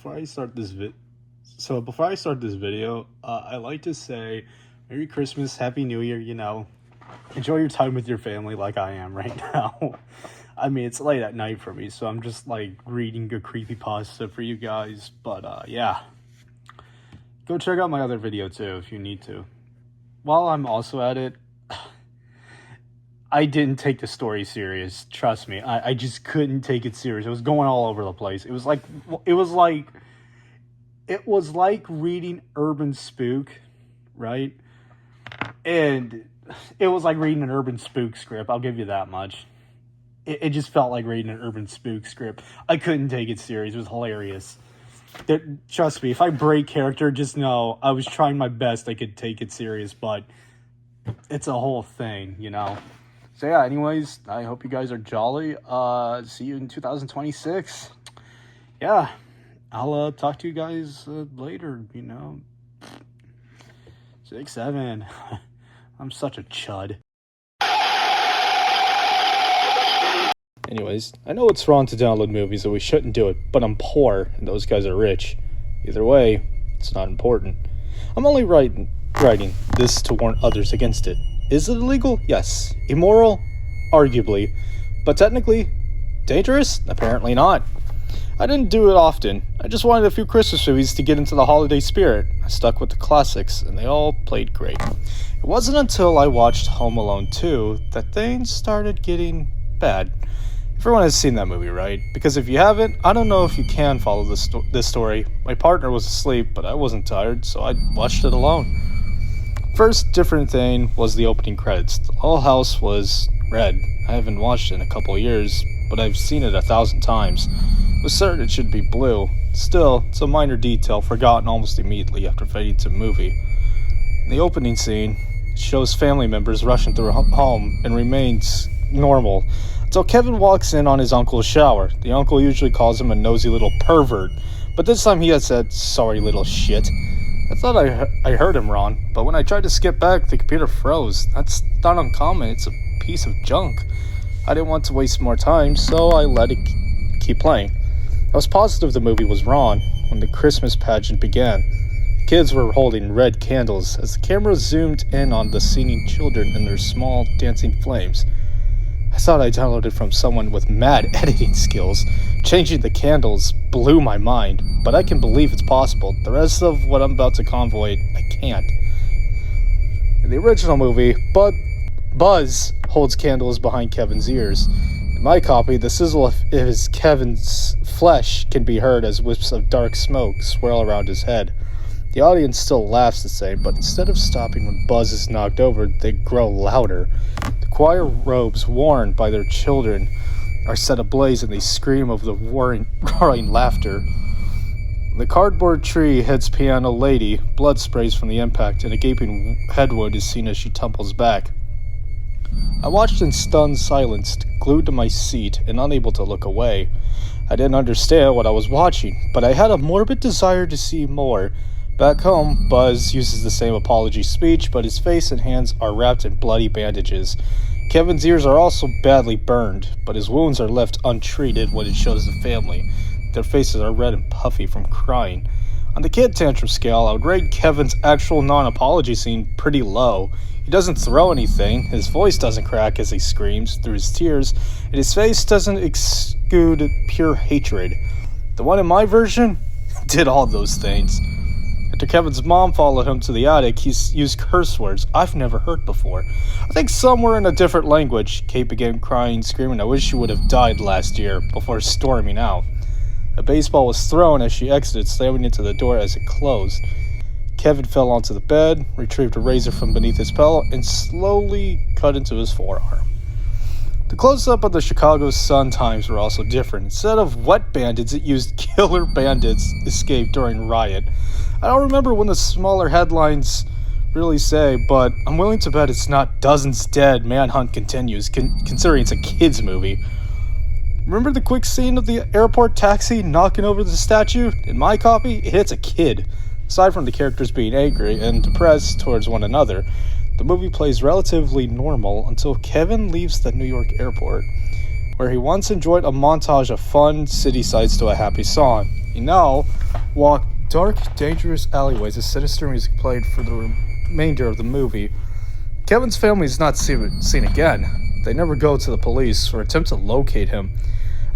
before I start this before I start this video, I like to say Merry Christmas, Happy New Year. Enjoy your time with your family like I am right now. I mean, it's late at night for me, so I'm just like reading a creepypasta for you guys. But yeah, go check out my other video too if you need to. While I'm also at it, I didn't take the story serious. Trust me, I just couldn't take it serious. It was going all over the place. It was like reading Urban Spook, right? And it was like reading an Urban Spook script. I'll give you that much. It just felt like reading an Urban Spook script. I couldn't take it serious. It was hilarious. Trust me, if I break character, just know I was trying my best. I could take it serious, but it's a whole thing, So yeah, anyways, I hope you guys are jolly. See you in 2026. Yeah, I'll talk to you guys later, 6, 7. I'm such a chud. Anyways, I know it's wrong to download movies, and we shouldn't do it, but I'm poor, and those guys are rich. Either way, it's not important. I'm only writing this to warn others against it. Is it illegal? Yes. Immoral? Arguably. But technically, dangerous? Apparently not. I didn't do it often. I just wanted a few Christmas movies to get into the holiday spirit. I stuck with the classics, and they all played great. It wasn't until I watched Home Alone 2 that things started getting bad. Everyone has seen that movie, right? Because if you haven't, I don't know if you can follow this story. My partner was asleep, but I wasn't tired, so I watched it alone. First different thing was the opening credits. The whole house was red. I haven't watched it in a couple of years, but I've seen it 1,000 times. I was certain it should be blue. Still, it's a minor detail forgotten almost immediately after fading to the movie. In the opening scene, it shows family members rushing through a home and remains normal until Kevin walks in on his uncle's shower. The uncle usually calls him a nosy little pervert, but this time he had said, "Sorry, little shit." I thought I heard him wrong, but when I tried to skip back, the computer froze. That's not uncommon, it's a piece of junk. I didn't want to waste more time, so I let it keep playing. I was positive the movie was wrong when the Christmas pageant began. Kids were holding red candles as the camera zoomed in on the singing children and their small dancing flames. I thought I downloaded from someone with mad editing skills. Changing the candles blew my mind, but I can believe it's possible. The rest of what I'm about to convoy, I can't. In the original movie, Buzz holds candles behind Kevin's ears. In my copy, the sizzle of Kevin's flesh can be heard as wisps of dark smoke swirl around his head. The audience still laughs the same, but instead of stopping when Buzz is knocked over, they grow louder. The choir robes worn by their children are set ablaze and they scream of the roaring laughter. The cardboard tree hits piano lady, blood sprays from the impact, and a gaping head wound is seen as she tumbles back. I watched in stunned silence, glued to my seat and unable to look away. I didn't understand what I was watching, but I had a morbid desire to see more. Back home, Buzz uses the same apology speech, but his face and hands are wrapped in bloody bandages. Kevin's ears are also badly burned, but his wounds are left untreated when it shows the family. Their faces are red and puffy from crying. On the kid tantrum scale, I would rate Kevin's actual non-apology scene pretty low. He doesn't throw anything, his voice doesn't crack as he screams through his tears, and his face doesn't exude pure hatred. The one in my version did all those things. After Kevin's mom followed him to the attic, he used curse words I've never heard before. I think somewhere in a different language. Kate began crying, screaming, "I wish you would have died last year," before storming out. A baseball was thrown as she exited, slamming into the door as it closed. Kevin fell onto the bed, retrieved a razor from beneath his pillow, and slowly cut into his forearm. The close-up of the Chicago Sun-Times were also different. Instead of wet bandits, it used killer bandits escaped during riot. I don't remember when the smaller headlines really say, but I'm willing to bet it's not dozens dead, manhunt continues, considering it's a kid's movie. Remember the quick scene of the airport taxi knocking over the statue? In my copy, it hits a kid. Aside from the characters being angry and depressed towards one another, the movie plays relatively normal until Kevin leaves the New York airport, where he once enjoyed a montage of fun city sights to a happy song. You now walk dark, dangerous alleyways as sinister music played for the remainder of the movie. Kevin's family is not seen again. They never go to the police or attempt to locate him.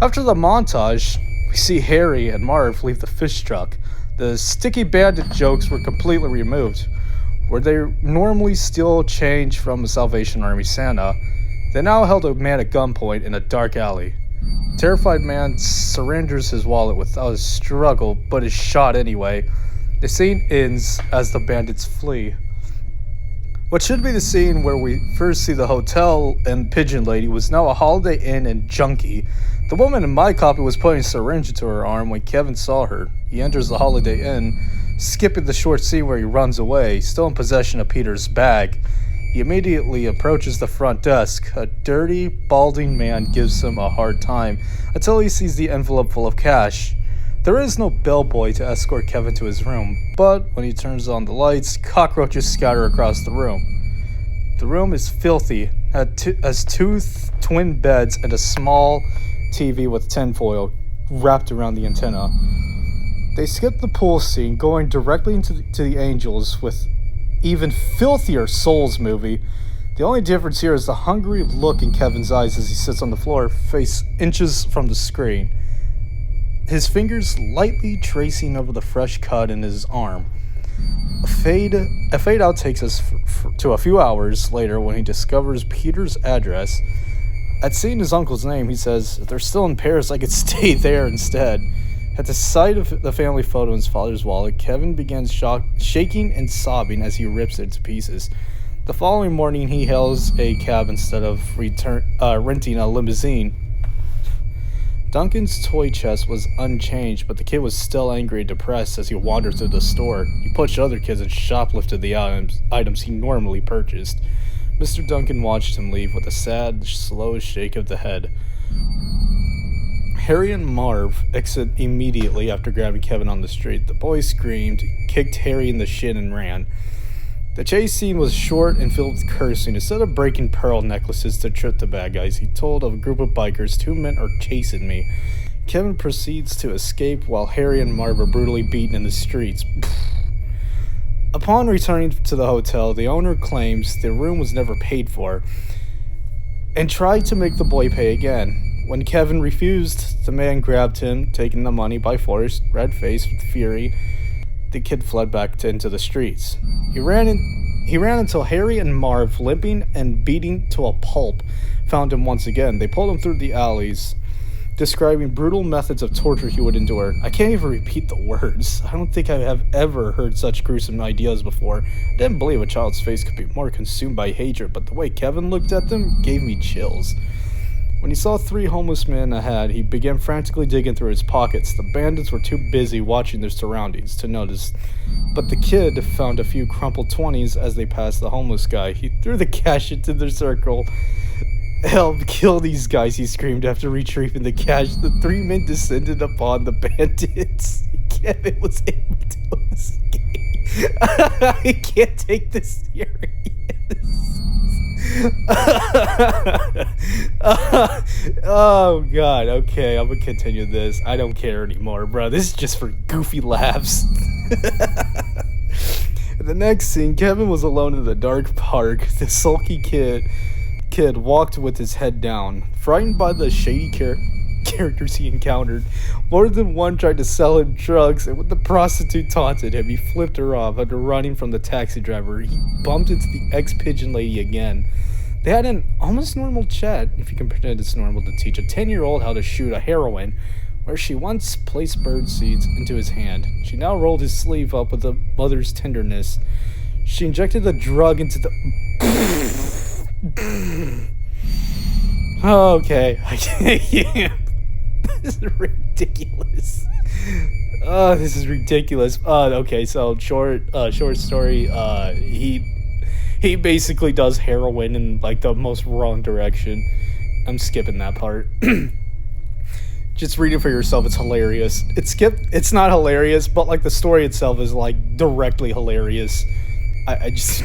After the montage, we see Harry and Marv leave the fish truck. The sticky bandit jokes were completely removed. Where they normally steal change from a Salvation Army Santa, they now held a man at gunpoint in a dark alley. The terrified man surrenders his wallet without a struggle, but is shot anyway. The scene ends as the bandits flee. What should be the scene where we first see the hotel and pigeon lady was now a Holiday Inn and junkie. The woman in my copy was putting a syringe into her arm when Kevin saw her. He enters the Holiday Inn, skipping the short scene where he runs away, still in possession of Peter's bag. He immediately approaches the front desk. A dirty, balding man gives him a hard time until he sees the envelope full of cash. There is no bellboy to escort Kevin to his room, but when he turns on the lights, cockroaches scatter across the room. The room is filthy, has two twin beds and a small TV with tinfoil wrapped around the antenna. They skip the pool scene, going directly to the Angels with even filthier Souls movie. The only difference here is the hungry look in Kevin's eyes as he sits on the floor, face inches from the screen. His fingers lightly tracing over the fresh cut in his arm. A fade out takes us to a few hours later when he discovers Peter's address. At seeing his uncle's name, he says, "If they're still in Paris, I could stay there instead." At the sight of the family photo in his father's wallet, Kevin begins shaking and sobbing as he rips it to pieces. The following morning, he hails a cab instead of renting a limousine. Duncan's toy chest was unchanged, but the kid was still angry and depressed as he wandered through the store. He pushed other kids and shoplifted the items he normally purchased. Mr. Duncan watched him leave with a sad, slow shake of the head. Harry and Marv exit immediately after grabbing Kevin on the street. The boy screamed, kicked Harry in the shin, and ran. The chase scene was short and filled with cursing. Instead of breaking pearl necklaces to trip the bad guys, he told of a group of bikers, "2 men are chasing me." Kevin proceeds to escape while Harry and Marv are brutally beaten in the streets. Upon returning to the hotel, the owner claims the room was never paid for and tried to make the boy pay again. When Kevin refused, the man grabbed him, taking the money by force. Red-faced with fury, the kid fled back into the streets. He ran until Harry and Marv, limping and beating to a pulp, found him once again. They pulled him through the alleys, describing brutal methods of torture he would endure. I can't even repeat the words. I don't think I have ever heard such gruesome ideas before. I didn't believe a child's face could be more consumed by hatred, but the way Kevin looked at them gave me chills. When he saw 3 homeless men ahead, he began frantically digging through his pockets. The bandits were too busy watching their surroundings to notice, but the kid found a few crumpled 20s as they passed the homeless guy. He threw the cash into their circle. "Help, kill these guys," he screamed after retrieving the cash. The 3 men descended upon the bandits. Kevin was able to escape. I can't take this serious. Oh god, okay, I'm gonna continue this. I don't care anymore, bro. This is just for goofy laughs. In the next scene, Kevin was alone in the dark park. The sulky kid walked with his head down, frightened by the shady characters he encountered. More than one tried to sell him drugs, and when the prostitute taunted him, he flipped her off. After running from the taxi driver, he bumped into the ex-pigeon lady again. They had an almost normal chat, if you can pretend it's normal to teach a 10-year-old how to shoot a heroin, where she once placed bird seeds into his hand. She now rolled his sleeve up with a mother's tenderness. She injected the drug into the... Okay, I can't. This is ridiculous. Oh, this is ridiculous. Okay, so short story. He basically does heroin in like the most wrong direction. I'm skipping that part. Just read it for yourself. It's hilarious. It's not hilarious, but like the story itself is like directly hilarious. I just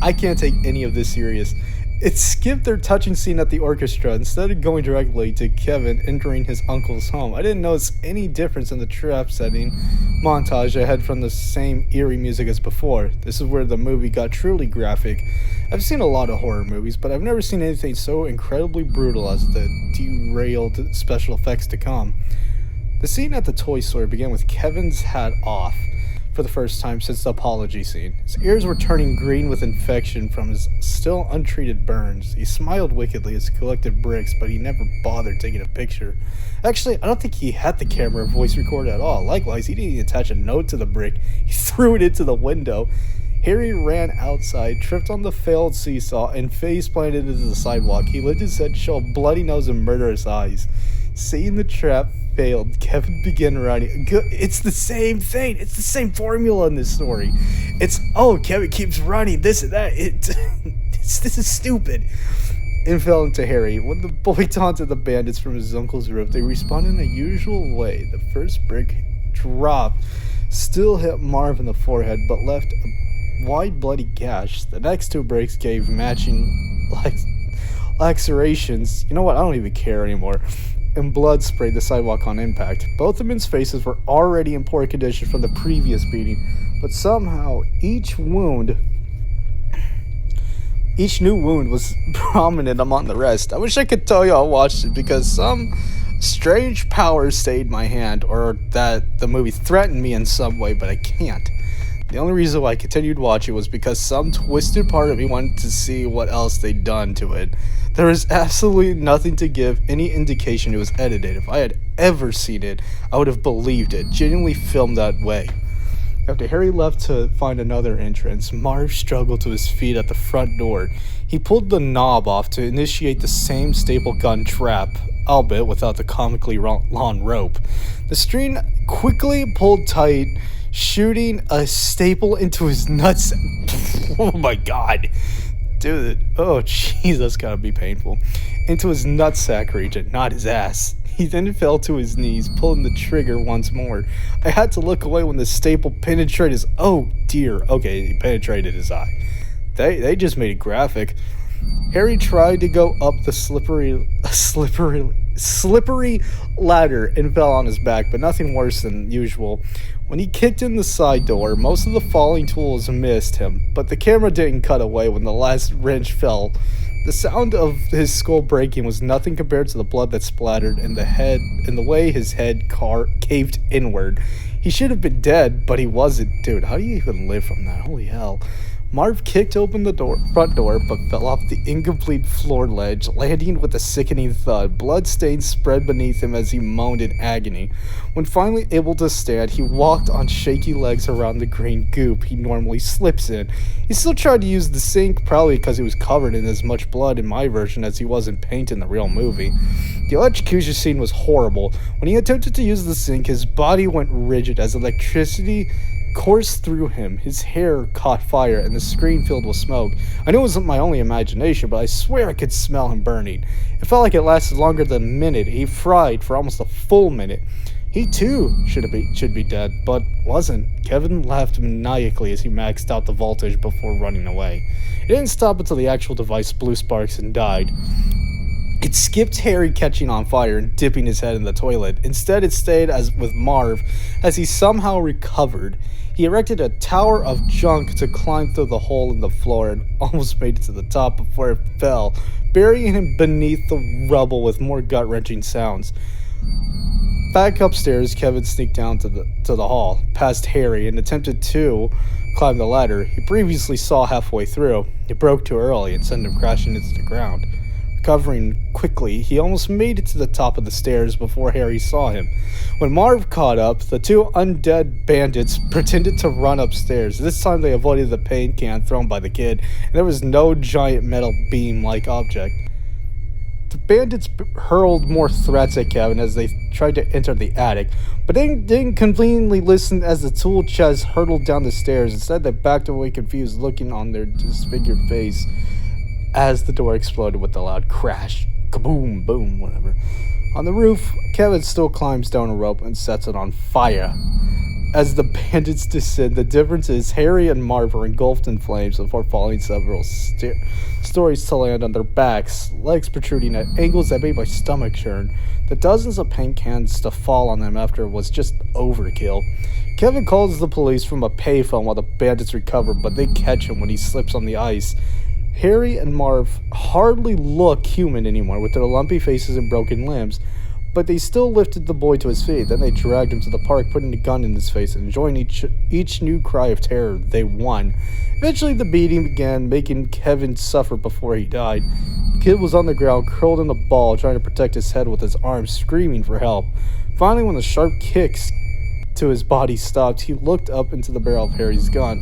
I can't take any of this serious. It skipped their touching scene at the orchestra instead of going directly to Kevin entering his uncle's home. I didn't notice any difference in the trap setting montage ahead from the same eerie music as before. This is where the movie got truly graphic. I've seen a lot of horror movies, but I've never seen anything so incredibly brutal as the derailed special effects to come. The scene at the toy store began with Kevin's hat off for the first time since the apology scene. His ears were turning green with infection from his still untreated burns. He smiled wickedly as he collected bricks, but he never bothered taking a picture. Actually, I don't think he had the camera voice recorder at all. Likewise, he didn't even attach a note to the brick. He threw it into the window. Harry ran outside, tripped on the failed seesaw, and face-planted into the sidewalk. He lifted his head, showed a bloody nose and murderous eyes. Seeing the trap failed, Kevin began running. It's the same thing. It's the same formula in this story. Kevin keeps running, this and that. This is stupid. And fell into Harry. When the boy taunted the bandits from his uncle's roof, they responded in a usual way. The first brick drop still hit Marv in the forehead, but left a wide bloody gash. The next two bricks gave matching lacerations. You know what? I don't even care anymore. And blood sprayed the sidewalk on impact. Both the men's faces were already in poor condition from the previous beating, but somehow each new wound was prominent among the rest. I wish I could tell you I watched it because some strange power stayed my hand, or that the movie threatened me in some way, but I can't. The only reason why I continued watching was because some twisted part of me wanted to see what else they'd done to it. There was absolutely nothing to give any indication it was edited. If I had ever seen it, I would have believed it. Genuinely filmed that way. After Harry left to find another entrance, Marv struggled to his feet at the front door. He pulled the knob off to initiate the same staple gun trap, albeit without the comically long rope. The string quickly pulled tight, shooting a staple into his nuts. Oh my god. Dude, oh jeez, that's gotta be painful. Into his nutsack region, not his ass. He then fell to his knees, pulling the trigger once more. I had to look away when the staple penetrated his... Oh dear, okay, he penetrated his eye. They just made it graphic. Harry tried to go up the slippery ladder and fell on his back, but nothing worse than usual. When he kicked in the side door, most of the falling tools missed him, but the camera didn't cut away when the last wrench fell. The sound of his skull breaking was nothing compared to the blood that splattered and the way his head caved inward. He should have been dead, but he wasn't. Dude, how do you even live from that? Holy hell. Marv kicked open the front door, but fell off the incomplete floor ledge, landing with a sickening thud. Bloodstains spread beneath him as he moaned in agony. When finally able to stand, he walked on shaky legs around the green goop he normally slips in. He still tried to use the sink, probably because he was covered in as much blood in my version as he was in paint in the real movie. The electrocution scene was horrible. When he attempted to use the sink, his body went rigid as electricity coursed through him. His hair caught fire and the screen filled with smoke. I knew it wasn't my only imagination, but I swear I could smell him burning. It felt like it lasted longer than a minute. He fried for almost a full minute. He too should be dead, but wasn't. Kevin laughed maniacally as he maxed out the voltage before running away. It didn't stop until the actual device blew sparks and died. It skipped Harry catching on fire and dipping his head in the toilet. Instead, it stayed as with Marv as he somehow recovered. He erected a tower of junk to climb through the hole in the floor and almost made it to the top before it fell, burying him beneath the rubble with more gut-wrenching sounds. Back upstairs, Kevin sneaked down to the hall, past Harry, and attempted to climb the ladder he previously saw halfway through. It broke too early and sent him crashing into the ground. Recovering quickly, he almost made it to the top of the stairs before Harry saw him. When Marv caught up, the two undead bandits pretended to run upstairs. This time they avoided the paint can thrown by the kid, and there was no giant metal beam-like object. The bandits hurled more threats at Kevin as they tried to enter the attic, but they didn't conveniently listen as the tool chest hurtled down the stairs. Instead, they backed away confused, looking on their disfigured face as the door exploded with a loud crash. Kaboom, boom, whatever. On the roof, Kevin still climbs down a rope and sets it on fire. As the bandits descend, the difference is Harry and Marv are engulfed in flames before falling several stories to land on their backs, legs protruding at angles that made my stomach churn. The dozens of paint cans to fall on them after was just overkill. Kevin calls the police from a payphone while the bandits recover, but they catch him when he slips on the ice. Harry and Marv hardly look human anymore with their lumpy faces and broken limbs, but they still lifted the boy to his feet. Then they dragged him to the park, putting a gun in his face and enjoying each new cry of terror. They won. Eventually the beating began, making Kevin suffer before he died. The kid was on the ground, curled in a ball, trying to protect his head with his arms, screaming for help. Finally, when the sharp kicks to his body stopped, he looked up into the barrel of Harry's gun.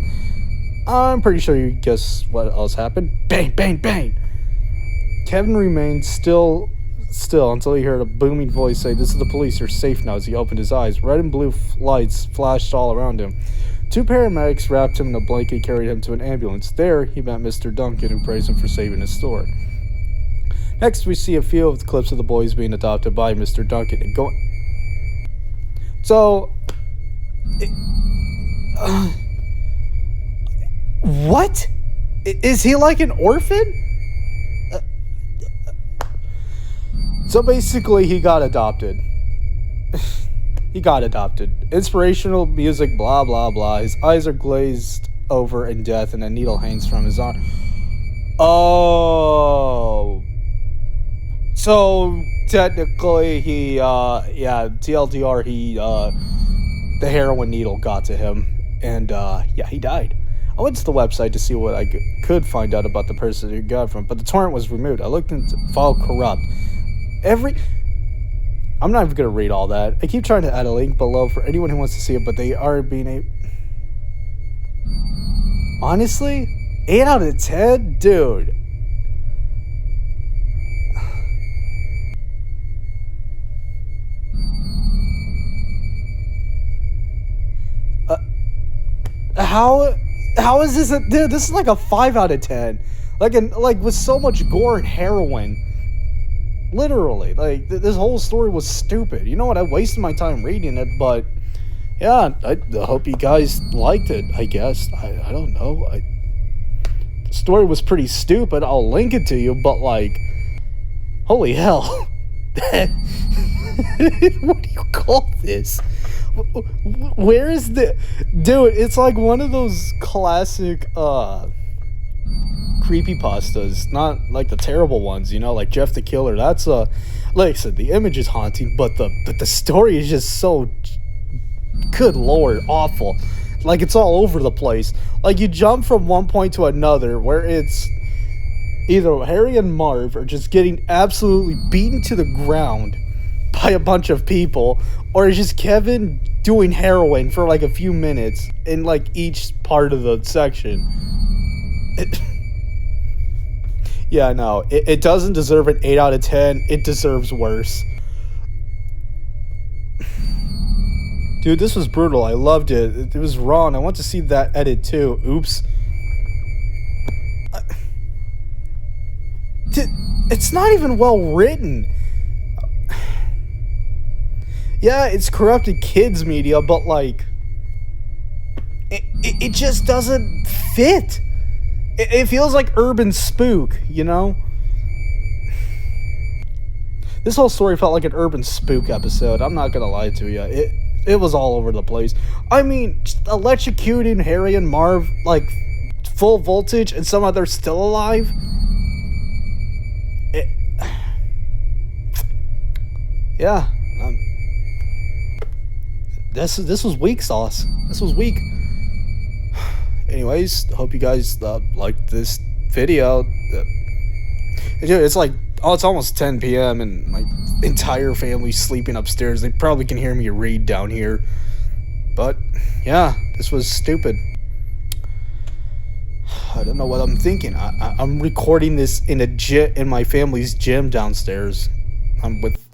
I'm pretty sure you guess what else happened. Bang, bang, bang! Kevin remained still until he heard a booming voice say, "This is the police, you're safe now." As he opened his eyes, red and blue lights flashed all around him. Two paramedics wrapped him in a blanket and carried him to an ambulance. There, he met Mr. Duncan, who praised him for saving his store. Next, we see a few of the clips of the boys being adopted by Mr. Duncan and going. So, what? Is he like an orphan? So basically, he got adopted. He got adopted. Inspirational music, blah, blah, blah. His eyes are glazed over in death, and a needle hangs from his arm. Oh. So, technically, he, TLDR, the heroin needle got to him. And, he died. I went to the website to see what I could find out about the person who got it from, but the torrent was removed. I looked into file corrupt. I'm not even going to read all that. I keep trying to add a link below for anyone who wants to see it, but they are being honestly, 8 out of 10? Dude. How is this dude, this is like a 5 out of 10. Like with so much gore and heroin. Literally, this whole story was stupid. You know what? I wasted my time reading it, but yeah, I hope you guys liked it. I guess I don't know. The story was pretty stupid. I'll link it to you, but holy hell! What do you call this? Where is the dude? It's like one of those classic creepypastas, not like the terrible ones, like Jeff the Killer. That's like I said, the image is haunting, but the story is just so, good lord, awful. Like, it's all over the place. Like, you jump from one point to another where it's either Harry and Marv are just getting absolutely beaten to the ground by a bunch of people, or it's just Kevin doing heroin for a few minutes in each part of the section. Yeah, no, it doesn't deserve an 8 out of 10. It deserves worse. Dude, this was brutal. I loved it. It was raw, and I want to see that edit too. Oops. It's not even well written. Yeah, it's corrupted kids media, but it just doesn't fit. It feels like urban spook, This whole story felt like an urban spook episode. I'm not gonna lie to you. It was all over the place. I mean, just electrocuting Harry and Marv, full voltage, and somehow they're still alive. Yeah. This was weak sauce. This was weak. Anyways, hope you guys liked this video. It's it's almost 10 p.m. and my entire family's sleeping upstairs. They probably can hear me read down here. But yeah, this was stupid. I don't know what I'm thinking. I'm recording this in my family's gym downstairs. I'm with